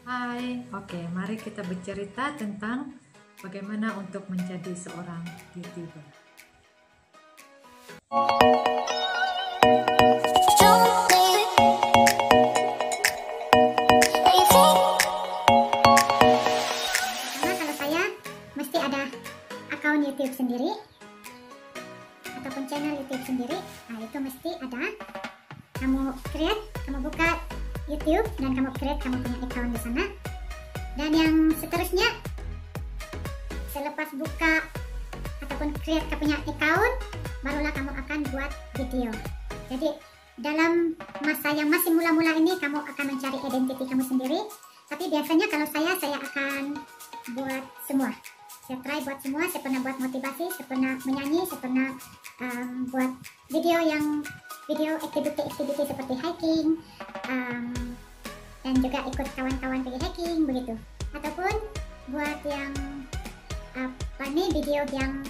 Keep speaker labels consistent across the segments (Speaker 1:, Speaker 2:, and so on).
Speaker 1: Hai, oke, mari kita bercerita tentang bagaimana untuk menjadi seorang YouTuber.
Speaker 2: Pertama, kalau saya mesti ada akun YouTube sendiri ataupun channel YouTube sendiri. Nah, itu mesti ada. Kamu buka YouTube dan kamu create, kamu punya account di sana. Dan yang seterusnya, selepas buka ataupun create kamu punya account, barulah kamu akan buat video. Jadi dalam masa yang masih mula-mula ini, kamu akan mencari identiti kamu sendiri. Tapi biasanya kalau saya akan buat semua. Saya try buat semua. Saya pernah buat motivasi, saya pernah menyanyi, saya pernah buat video activity seperti hiking, dan juga ikut kawan-kawan pergi hiking begitu. Ataupun buat yang video yang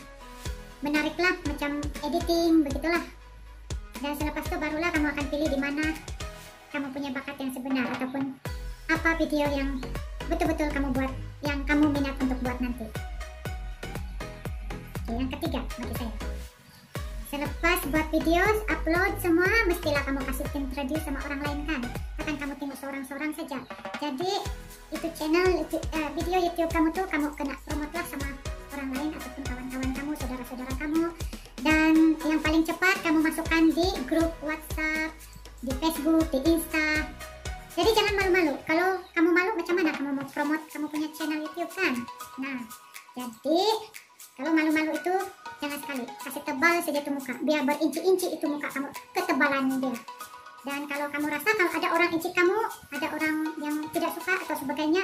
Speaker 2: menarik lah, macam editing begitulah. Dan selepas itu barulah kamu akan pilih di mana kamu punya bakat yang sebenar, ataupun apa video yang betul-betul kamu buat, yang kamu minat untuk buat nanti. Oke, yang ketiga bagi saya, selepas buat video, upload semua, mestilah kamu kasih introduce sama orang lain kan. Akan kamu tengok seorang-seorang saja. Jadi itu channel, video YouTube kamu tuh kamu kena promote lah sama orang lain ataupun kawan-kawan kamu, saudara-saudara kamu. Dan yang paling cepat kamu masukkan di grup WhatsApp, di Facebook, di Insta. Jadi jangan malu-malu. Kalau kamu malu, macam mana kamu mau promote kamu punya channel YouTube kan? Nah, jadi kalau malu-malu itu jangan sekali. Kasih tebal saja tuh muka, biar berinci-inci itu muka kamu, ketebalan dia. Dan kalau kamu rasa kalau ada orang inci kamu, ada orang yang tidak suka atau sebagainya,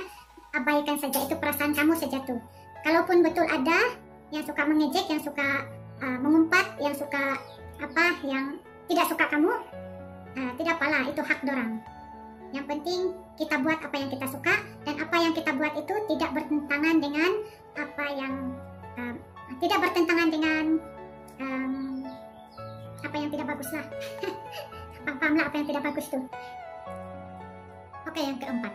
Speaker 2: abaikan saja, itu perasaan kamu saja tuh. Kalaupun betul ada yang suka mengejek, yang suka mengumpat, yang suka yang tidak suka kamu, tidak apalah, itu hak dorang. Yang penting kita buat apa yang kita suka, dan apa yang kita buat itu tidak bertentangan dengan apa yang apa yang tidak bagus lah. Pahamlah apa yang tidak bagus tuh. Oke, yang keempat,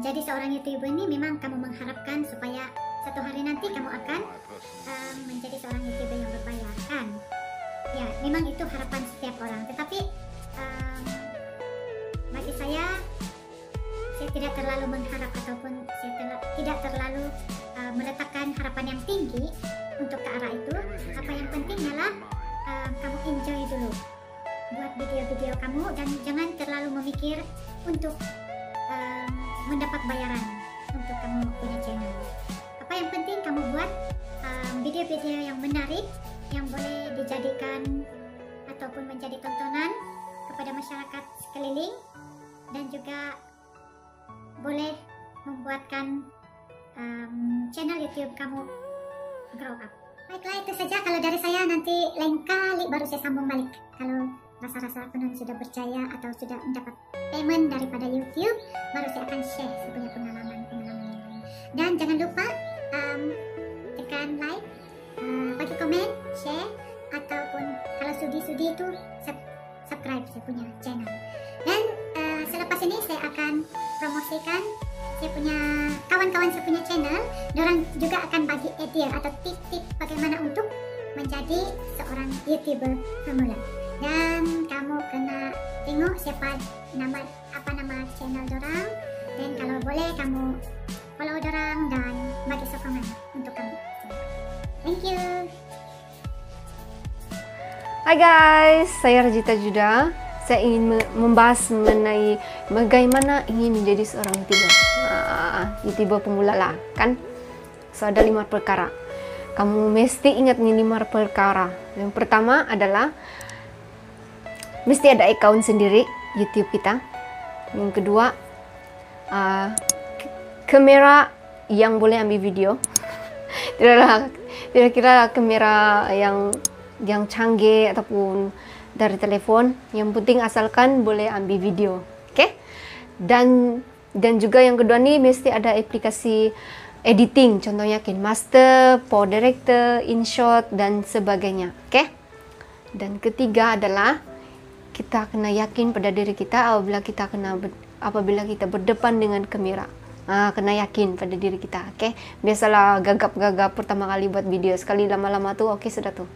Speaker 2: jadi seorang YouTuber ini memang kamu mengharapkan supaya satu hari nanti kamu akan menjadi seorang YouTuber yang berbayar kan? Ya, memang itu harapan setiap orang. Tetapi bagi saya tidak terlalu mengharap ataupun saya tidak terlalu meletakkan harapan yang tinggi untuk ke arah itu. Apa yang penting adalah kamu enjoy dulu buat video-video kamu, dan jangan terlalu memikir untuk mendapat bayaran untuk kamu punya channel. Apa yang penting kamu buat video-video yang menarik, yang boleh dijadikan ataupun menjadi tontonan kepada masyarakat sekeliling, dan juga boleh membuatkan channel YouTube kamu grow up. Baiklah, itu saja kalau dari saya. Nanti lain kali baru saya sambung balik. Kalau rasa-rasa penuh sudah percaya atau sudah mendapat payment daripada YouTube, baru saya akan share saya punya pengalaman yang lain. Dan jangan lupa tekan like, bagi komen, share, ataupun kalau sudi itu subscribe saya punya channel. Dan selepas ini saya akan promosikan saya punya kawan-kawan, saya punya channel. Dorang juga akan bagi idea atau tip-tip bagaimana untuk menjadi seorang YouTuber pemula. Dan kamu kena tengok apa nama channel dorang, dan kalau boleh kamu follow dorang dan bagi sokongan untuk kamu. Thank you.
Speaker 3: Hai guys, saya Rajita Juda. Saya ingin membahas mengenai bagaimana ingin menjadi seorang YouTuber. YouTuber pemula lah, kan? So ada 5 perkara. Kamu mesti ingat nih 5 perkara. Yang pertama adalah mesti ada account sendiri YouTube kita. Yang kedua, kamera yang boleh ambil video. Tidak kira kamera yang canggih ataupun dari telepon. Yang penting asalkan boleh ambil video. Oke? Dan juga yang kedua nih mesti ada aplikasi editing, contohnya KineMaster, Power Director, InShot dan sebagainya. Oke? Dan ketiga adalah kita kena yakin pada diri kita apabila kita kena apabila kita berdepan dengan kamera. Kena yakin pada diri kita, oke? Biasalah gagap-gagap pertama kali buat video, sekali lama-lama tuh oke sudah tuh.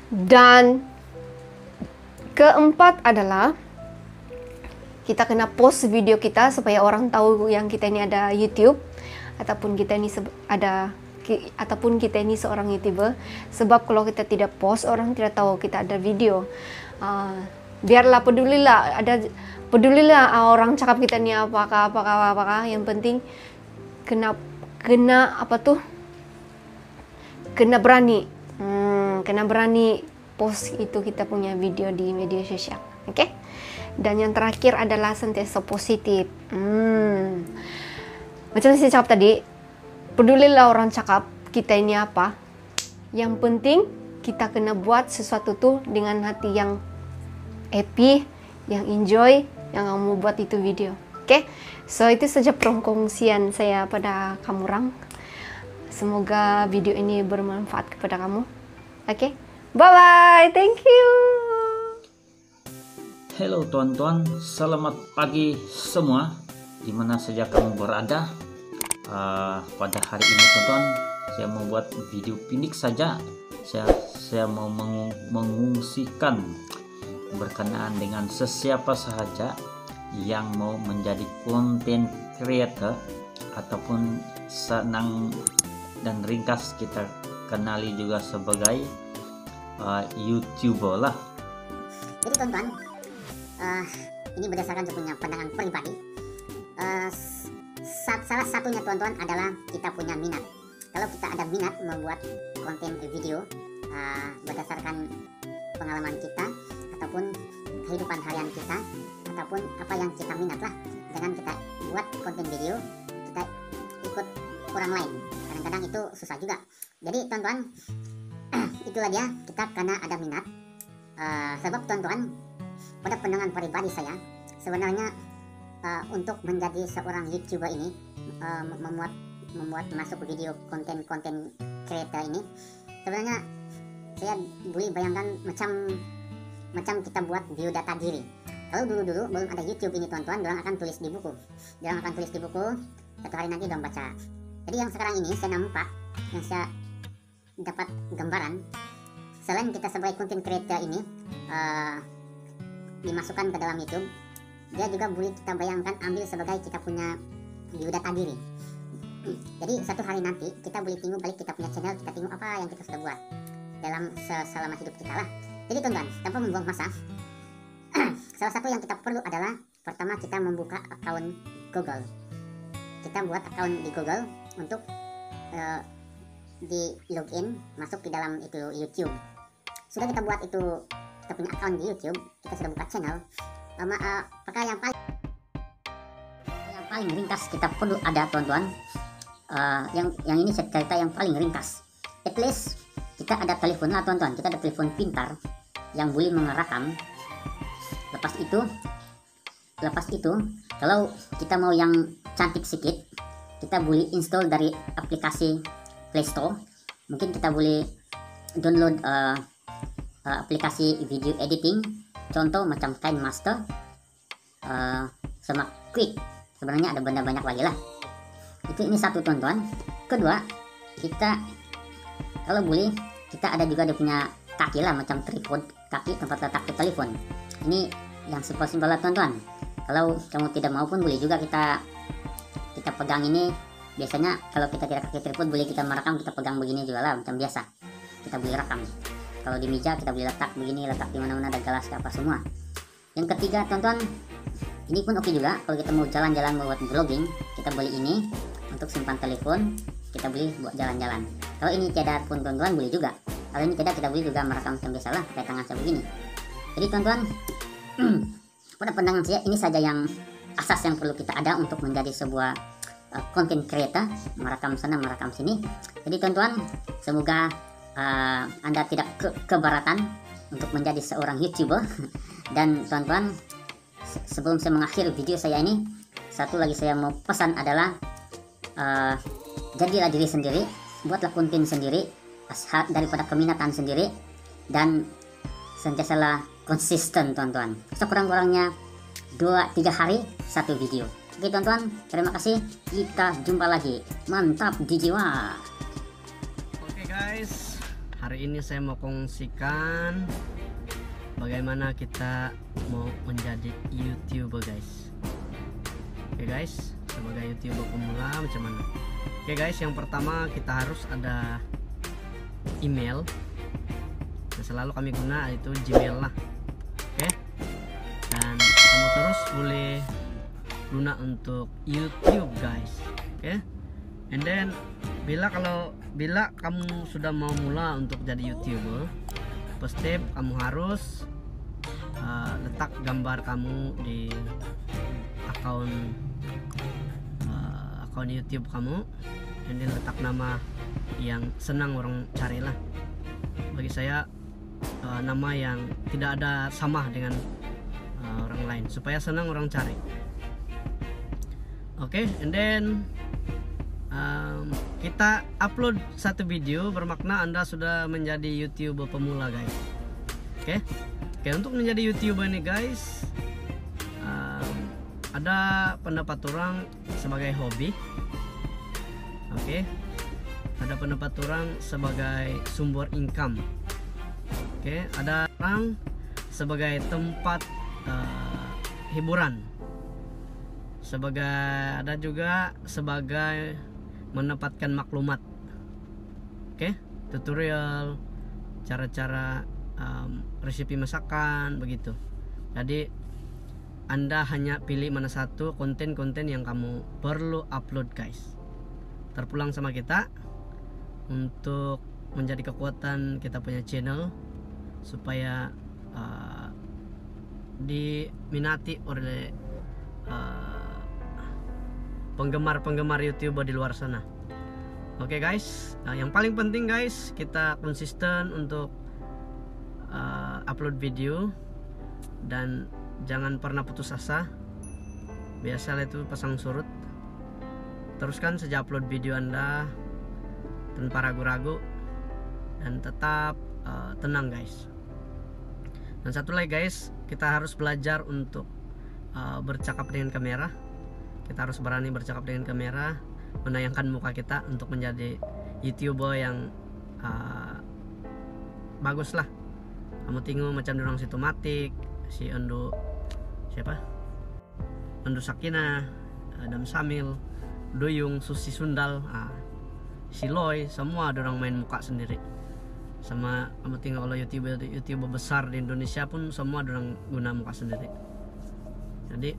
Speaker 3: Dan keempat adalah kita kena post video kita supaya orang tahu yang kita ini ada YouTube, ataupun kita ini seorang YouTuber. Sebab kalau kita tidak post, orang tidak tahu kita ada video. Biarlah pedulilah orang cakap kita ini apakah. Yang penting kena berani. Kena berani post itu kita punya video di media sosial, oke? Dan yang terakhir adalah sentiasa positif. Macam saya cakap tadi, pedulilah orang cakap kita ini apa. Yang penting kita kena buat sesuatu tuh dengan hati yang happy, yang enjoy, yang mau buat itu video. Oke? So itu saja perkongsian saya pada kamu orang. Semoga video ini bermanfaat kepada kamu. Oke? Bye-bye. Thank you.
Speaker 4: Halo teman-teman, selamat pagi semua dimana saja kamu berada. Pada hari ini teman-teman, saya mau buat video pendek saja. Saya mau mengungsikan berkenaan dengan sesiapa sahaja yang mau menjadi content creator ataupun senang dan ringkas kita kenali juga sebagai YouTuber lah.
Speaker 5: Jadi teman-teman, ini berdasarkan saya punya pandangan pribadi. Salah satunya teman-teman adalah kita punya minat. Kalau kita ada minat membuat konten video berdasarkan pengalaman kita ataupun kehidupan harian kita ataupun apa yang kita minat lah, dengan kita buat konten video, kita ikut orang lain. Kadang-kadang itu susah juga. Jadi teman-teman, itulah dia, kita karena ada minat. Sebab teman-teman, pada pandangan pribadi saya, sebenarnya untuk menjadi seorang YouTuber ini, membuat masuk video konten creator ini, sebenarnya saya boleh bayangkan macam kita buat biodata diri. Kalau dulu belum ada YouTube ini teman-teman, orang akan tulis di buku. Satu hari nanti orang baca. Jadi yang sekarang ini saya nampak, yang saya dapat gambaran, selain kita sebagai content creator ini dimasukkan ke dalam YouTube, dia juga boleh kita bayangkan ambil sebagai kita punya biodata diri. Jadi satu hari nanti kita boleh tengok balik kita punya channel, kita tengok apa yang kita sudah buat dalam selama hidup kita lah. Jadi teman-teman, tanpa membuang masa, salah satu yang kita perlu adalah pertama kita membuka akun Google. Kita buat akun di Google untuk di login masuk di dalam itu YouTube. Sudah kita buat itu, kita punya akun di YouTube, kita sudah buka channel. Apakah yang paling ringkas kita perlu ada teman-teman, yang ini saya cerita yang paling ringkas. At least kita ada telepon lah teman-teman, kita ada telepon pintar yang boleh merekam. Lepas itu kalau kita mau yang cantik sedikit, kita boleh install dari aplikasi Play Store. Mungkin kita boleh download aplikasi video editing, contoh macam KineMaster, sama Quick. Sebenarnya ada benda banyak lagi lah. Ini satu teman-teman. Kedua, kita kalau boleh kita ada juga dia punya kaki lah, macam tripod kaki tempat letak ke telepon. Ini yang simpel-simpel lah teman-teman. Kalau kamu tidak mau pun boleh juga kita pegang ini. Biasanya kalau kita tidak pakai tripod, boleh kita merekam, kita pegang begini juga lah, macam biasa kita boleh rekam. Kalau di meja kita boleh letak begini, letak di mana-mana, ada gelas apa semua. Yang ketiga teman-teman, ini pun oke juga. Kalau kita mau jalan-jalan buat vlogging, kita boleh ini untuk simpan telepon, kita boleh buat jalan-jalan. Kalau ini tidak pun teman-teman boleh juga. Kalau ini tidak, kita boleh juga merekam macam biasa lah, pakai tangan saya begini. Jadi teman-teman, pada pandangan saya ini saja yang asas yang perlu kita ada untuk menjadi sebuah content creator, merekam sana merekam sini. Jadi teman-teman, semoga Anda tidak keberatan untuk menjadi seorang YouTuber. Dan teman-teman, sebelum saya mengakhiri video saya ini, satu lagi saya mau pesan adalah jadilah diri sendiri, buatlah konten sendiri daripada keminatan sendiri, dan sentiasalah konsisten teman-teman. Sekurang-kurangnya 2-3 hari satu video. Oke teman-teman, terima kasih. Kita jumpa lagi. Mantap di jiwa.
Speaker 6: Oke guys, hari ini saya mau kongsikan bagaimana kita mau menjadi YouTuber guys. Oke guys, sebagai YouTuber pemula macam mana? Oke guys, yang pertama kita harus ada email. Yang selalu kami guna itu Gmail lah. Oke. Dan kamu terus boleh guna untuk YouTube guys. Oke. And then bila kamu sudah mau mula untuk jadi YouTuber, first step kamu harus letak gambar kamu di akun YouTube kamu, and then letak nama yang senang orang cari lah. Bagi saya nama yang tidak ada sama dengan orang lain supaya senang orang cari. Oke, and then kita upload satu video bermakna Anda sudah menjadi YouTuber pemula guys. Oke, untuk menjadi YouTuber ini guys, ada pendapat orang sebagai hobi. Oke, ada pendapat orang sebagai sumber income. Oke, ada orang sebagai tempat hiburan. Ada juga sebagai mendapatkan maklumat. Oke, tutorial, cara-cara resepi masakan begitu. Jadi Anda hanya pilih mana satu konten-konten yang kamu perlu upload guys. Terpulang sama kita untuk menjadi kekuatan kita punya channel supaya diminati oleh penggemar-penggemar YouTuber di luar sana. Oke guys, yang paling penting guys, kita konsisten untuk upload video dan jangan pernah putus asa. Biasalah itu pasang surut. Teruskan saja upload video Anda tanpa ragu-ragu dan tetap tenang guys. Dan satu lagi guys, kita harus belajar untuk bercakap dengan kamera. Kita harus berani bercakap dengan kamera, menayangkan muka kita untuk menjadi YouTuber yang bagus lah. Kamu tengok macam orang si Tomatik, si Endo Sakina, Adam Samil, Duyung, Susi Sundal, si Loy, semua ada orang main muka sendiri. Sama kamu tengok kalau YouTuber besar di Indonesia pun semua ada orang guna muka sendiri. Jadi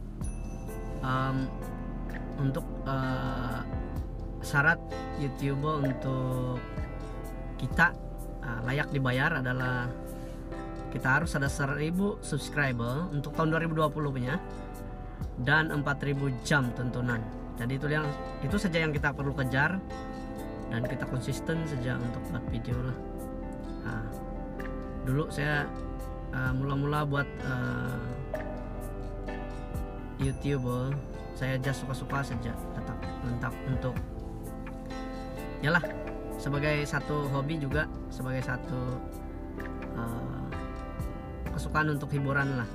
Speaker 6: untuk syarat YouTuber untuk kita layak dibayar adalah kita harus ada 1000 subscriber untuk tahun 2020 punya dan 4000 jam tontonan. Jadi itu saja yang kita perlu kejar dan kita konsisten saja untuk buat video lah. Dulu saya mula-mula buat YouTuber, saya just suka-suka saja, tetap untuk yalah sebagai satu hobi juga, sebagai satu kesukaan untuk hiburan lah.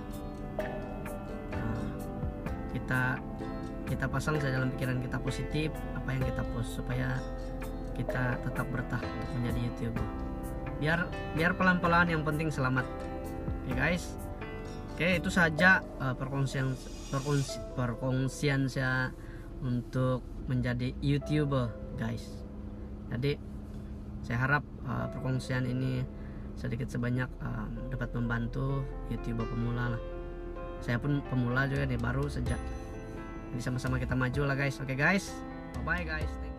Speaker 6: Kita pasang saja dalam pikiran kita positif apa yang kita post supaya kita tetap bertahan untuk menjadi YouTuber. Biar pelan-pelan, yang penting selamat. Oke guys. Oke, itu saja perkongsian saya untuk menjadi YouTuber guys. Jadi saya harap perkongsian ini sedikit sebanyak dapat membantu YouTuber pemula lah. Saya pun pemula juga nih, baru sejak. Jadi sama-sama kita maju lah guys. Oke guys, bye bye guys.